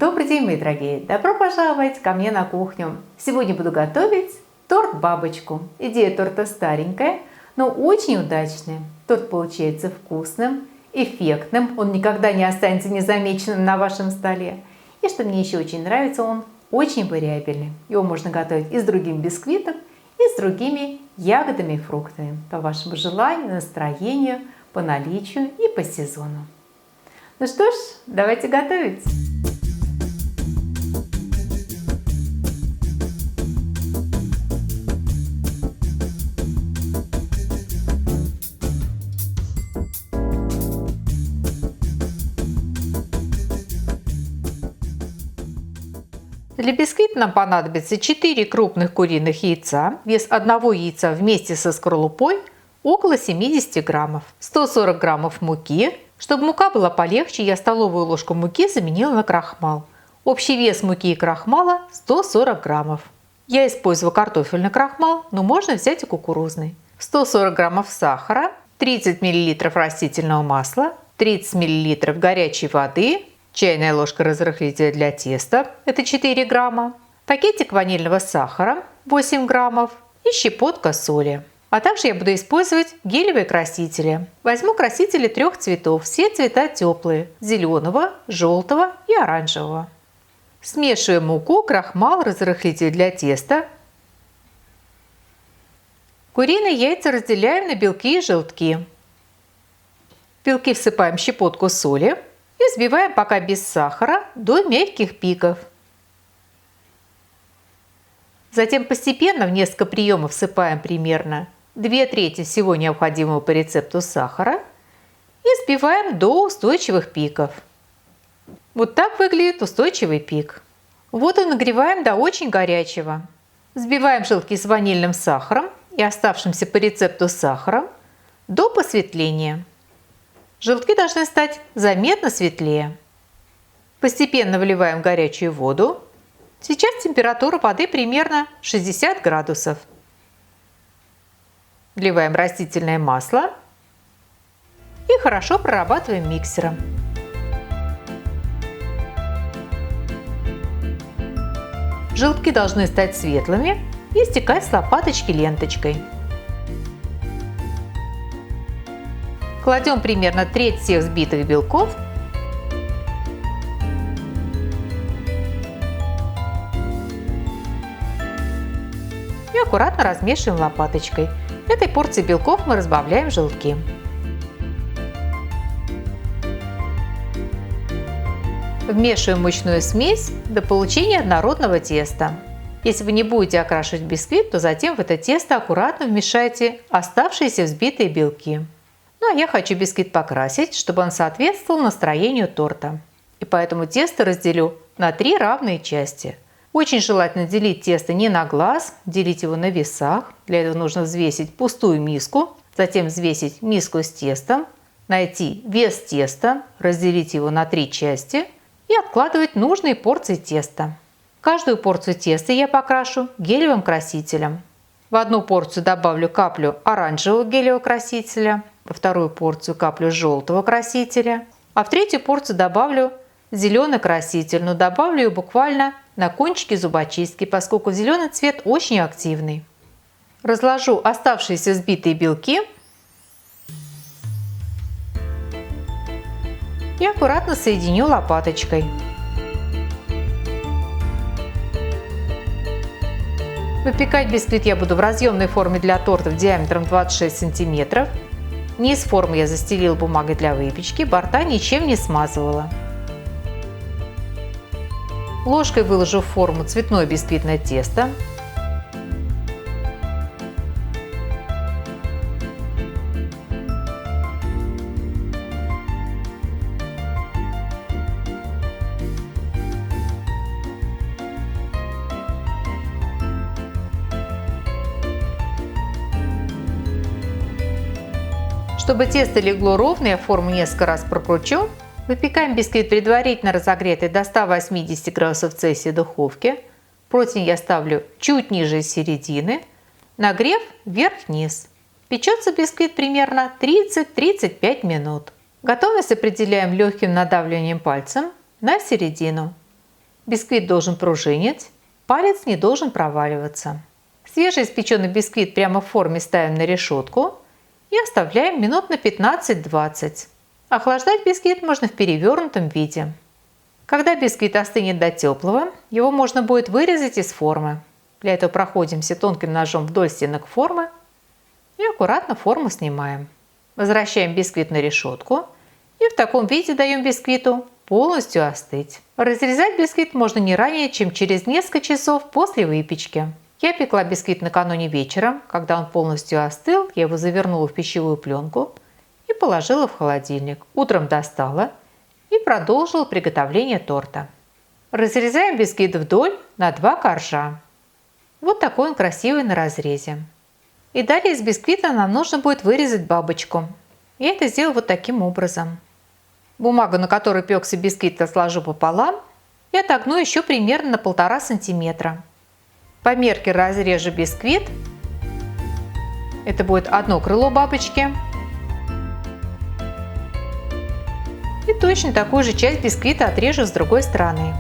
Добрый день, мои дорогие! Добро пожаловать ко мне на кухню! Сегодня буду готовить торт-бабочку. Идея торта старенькая, но очень удачная. Торт получается вкусным, эффектным, он никогда не останется незамеченным на вашем столе. И что мне еще очень нравится, он очень вариабельный. Его можно готовить и с другим бисквитом, и с другими ягодами и фруктами. По вашему желанию, настроению, по наличию и по сезону. Ну что ж, давайте готовить! Для бисквита нам понадобится 4 крупных куриных яйца, вес одного яйца вместе со скорлупой около 70 граммов, 140 граммов муки. Чтобы мука была полегче, я столовую ложку муки заменила на крахмал. Общий вес муки и крахмала 140 граммов. Я использую картофельный крахмал, но можно взять и кукурузный. 140 граммов сахара, 30 мл растительного масла, 30 мл горячей воды, чайная ложка разрыхлителя для теста, это 4 грамма, пакетик ванильного сахара 8 граммов и щепотка соли. А также я буду использовать гелевые красители. Возьму красители 3 цветов, все цвета теплые, зеленого, желтого и оранжевого. Смешиваем муку, крахмал, разрыхлитель для теста. Куриные яйца разделяем на белки и желтки. В белки всыпаем щепотку соли и взбиваем пока без сахара до мягких пиков. Затем постепенно в несколько приемов всыпаем примерно 2/3 всего необходимого по рецепту сахара и взбиваем до устойчивых пиков. Вот так выглядит устойчивый пик. Воду нагреваем до очень горячего. Взбиваем желтки с ванильным сахаром и оставшимся по рецепту сахаром до посветления. Желтки должны стать заметно светлее. Постепенно вливаем горячую воду. Сейчас температура воды примерно 60 градусов. Вливаем растительное масло и хорошо прорабатываем миксером. Желтки должны стать светлыми и стекать с лопаточки ленточкой. Кладем примерно треть всех взбитых белков и аккуратно размешиваем лопаточкой. Этой порции белков мы разбавляем желтки. Вмешиваем мучную смесь до получения однородного теста. Если вы не будете окрашивать бисквит, то затем в это тесто аккуратно вмешайте оставшиеся взбитые белки. Ну а я хочу бисквит покрасить, чтобы он соответствовал настроению торта. И поэтому тесто разделю на 3 равные части. Очень желательно делить тесто не на глаз, делить его на весах. Для этого нужно взвесить пустую миску, затем взвесить миску с тестом, найти вес теста, разделить его на 3 части и откладывать нужные порции теста. Каждую порцию теста я покрашу гелевым красителем. В одну порцию добавлю каплю оранжевого гелевого красителя, во вторую порцию каплю желтого красителя, а в третью порцию добавлю зеленый краситель, но добавлю ее буквально на кончике зубочистки, поскольку зеленый цвет очень активный. Разложу оставшиеся взбитые белки и аккуратно соединю лопаточкой. Выпекать бисквит я буду в разъемной форме для тортов диаметром 26 см. Низ формы я застелила бумагой для выпечки, борта ничем не смазывала. Ложкой выложу в форму цветное бисквитное тесто. Чтобы тесто легло ровно, я форму несколько раз прокручу. Выпекаем бисквит предварительно разогретой до 180 градусов Цельсия духовке. Противень я ставлю чуть ниже середины. Нагрев вверх-вниз. Печется бисквит примерно 30-35 минут. Готовность определяем легким надавливанием пальцем на середину. Бисквит должен пружинить, палец не должен проваливаться. Свежеиспеченный бисквит прямо в форме ставим на решетку и оставляем минут на 15-20. Охлаждать бисквит можно в перевернутом виде. Когда бисквит остынет до теплого, его можно будет вырезать из формы. Для этого проходимся тонким ножом вдоль стенок формы и аккуратно форму снимаем. Возвращаем бисквит на решетку и в таком виде даем бисквиту полностью остыть. Разрезать бисквит можно не ранее, чем через несколько часов после выпечки. Я пекла бисквит накануне вечером. Когда он полностью остыл, я его завернула в пищевую пленку и положила в холодильник. Утром достала и продолжила приготовление торта. Разрезаем бисквит вдоль на 2 коржа. Вот такой он красивый на разрезе. И далее из бисквита нам нужно будет вырезать бабочку. Я это сделаю вот таким образом. Бумагу, на которой пекся бисквит, я сложу пополам и отогну еще примерно на 1,5 сантиметра. По мерке разрежу бисквит. Это будет одно крыло бабочки. И точно такую же часть бисквита отрежу с другой стороны.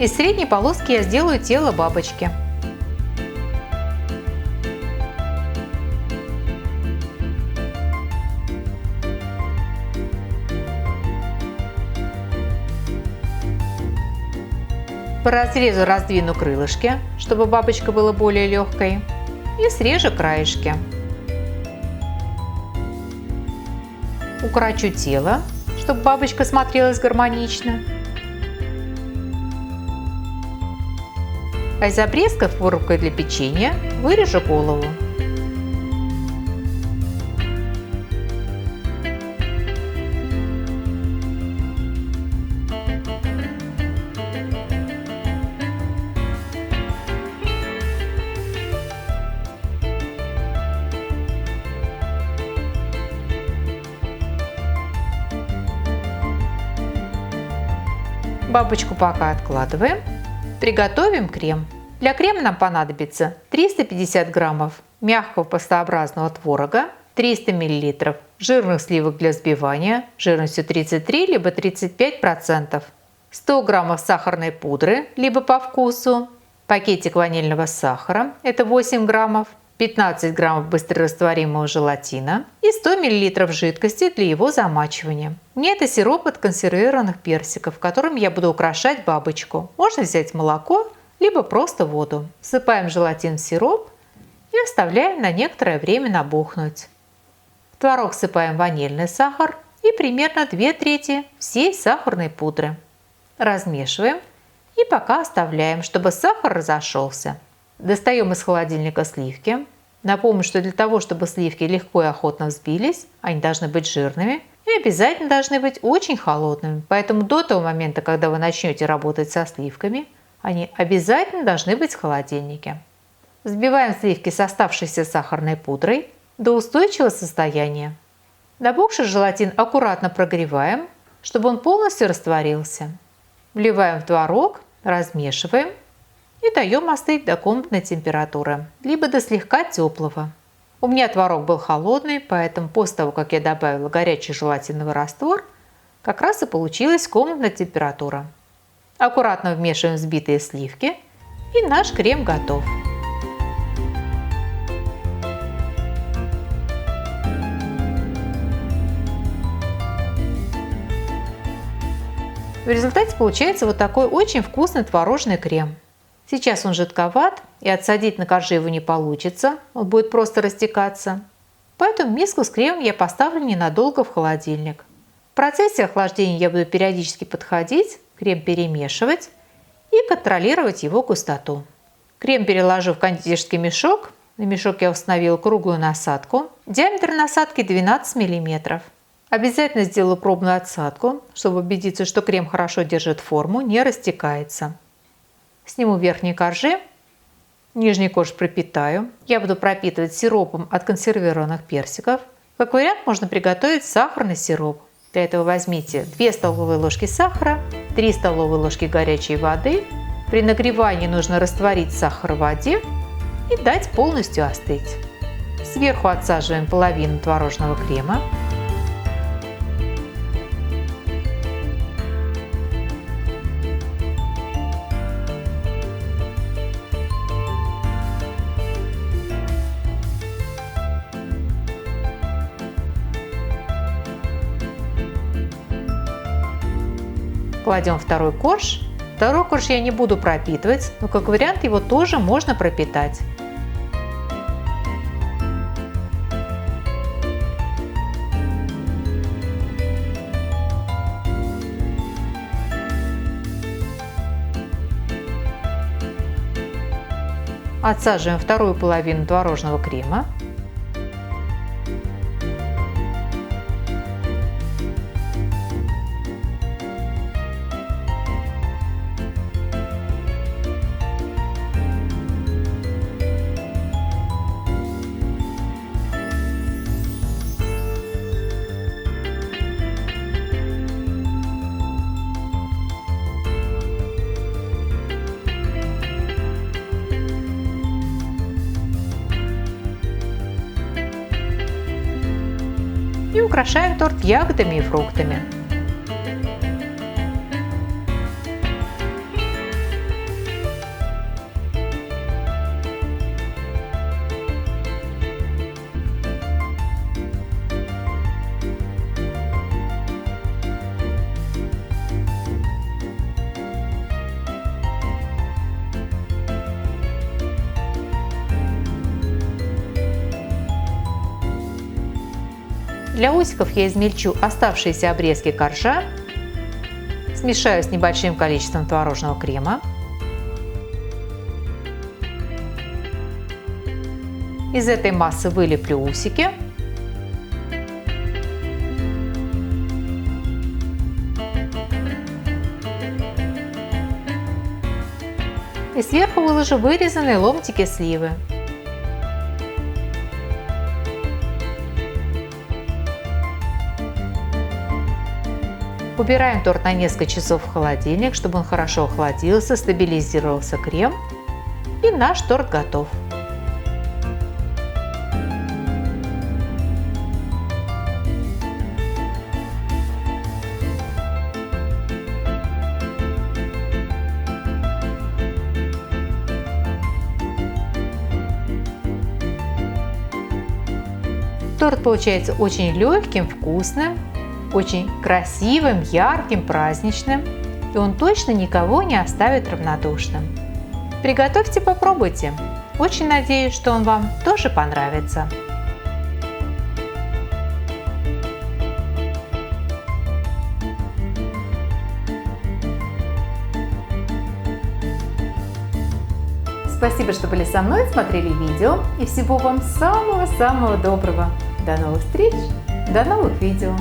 Из средней полоски я сделаю тело бабочки. По разрезу раздвину крылышки, чтобы бабочка была более легкой, и срежу краешки. Укорочу тело, чтобы бабочка смотрелась гармонично. А из обрезков вырубкой для печенья вырежу голову. Бабочку пока откладываем. Приготовим крем. Для крема нам понадобится 350 граммов мягкого пастообразного творога, 300 мл жирных сливок для взбивания жирностью 33 либо 35%, 100 граммов сахарной пудры либо по вкусу, пакетик ванильного сахара, это 8 граммов, 15 граммов быстрорастворимого желатина и 100 мл жидкости для его замачивания. Мне это сироп от консервированных персиков, которым я буду украшать бабочку. Можно взять молоко, либо просто воду. Всыпаем желатин в сироп и оставляем на некоторое время набухнуть. В творог всыпаем ванильный сахар и примерно 2/3 всей сахарной пудры. Размешиваем и пока оставляем, чтобы сахар разошелся. Достаем из холодильника сливки. Напомню, что для того, чтобы сливки легко и охотно взбились, они должны быть жирными и обязательно должны быть очень холодными. Поэтому до того момента, когда вы начнете работать со сливками, они обязательно должны быть в холодильнике. Взбиваем сливки с оставшейся сахарной пудрой до устойчивого состояния. Набухший желатин аккуратно прогреваем, чтобы он полностью растворился. Вливаем в творог, размешиваем и даем остыть до комнатной температуры, либо до слегка теплого. У меня творог был холодный, поэтому после того, как я добавила горячий желатиновый раствор, как раз и получилась комнатная температура. Аккуратно вмешиваем взбитые сливки, и наш крем готов. В результате получается вот такой очень вкусный творожный крем. Сейчас он жидковат, и отсадить на коржи его не получится, он будет просто растекаться. Поэтому миску с кремом я поставлю ненадолго в холодильник. В процессе охлаждения я буду периодически подходить, крем перемешивать и контролировать его густоту. Крем переложу в кондитерский мешок. На мешок я установила круглую насадку. Диаметр насадки 12 мм. Обязательно сделаю пробную отсадку, чтобы убедиться, что крем хорошо держит форму, не растекается. Сниму верхние коржи, нижний корж пропитаю. Я буду пропитывать сиропом от консервированных персиков. Как вариант можно приготовить сахарный сироп. Для этого возьмите 2 столовые ложки сахара, 3 столовые ложки горячей воды. При нагревании нужно растворить сахар в воде и дать полностью остыть. Сверху отсаживаем половину творожного крема. Кладем второй корж. Второй корж я не буду пропитывать, но как вариант его тоже можно пропитать. Отсаживаем вторую половину творожного крема. И украшаем торт ягодами и фруктами. Для усиков я измельчу оставшиеся обрезки коржа, смешаю с небольшим количеством творожного крема. Из этой массы вылеплю усики. И сверху выложу вырезанные ломтики сливы. Убираем торт на несколько часов в холодильник, чтобы он хорошо охладился, стабилизировался крем. И наш торт готов. Торт получается очень легким, вкусным, очень красивым, ярким, праздничным, и он точно никого не оставит равнодушным. Приготовьте, попробуйте. Очень надеюсь, что он вам тоже понравится. Спасибо, что были со мной, смотрели видео, и всего вам самого-самого доброго. До новых встреч, до новых видео.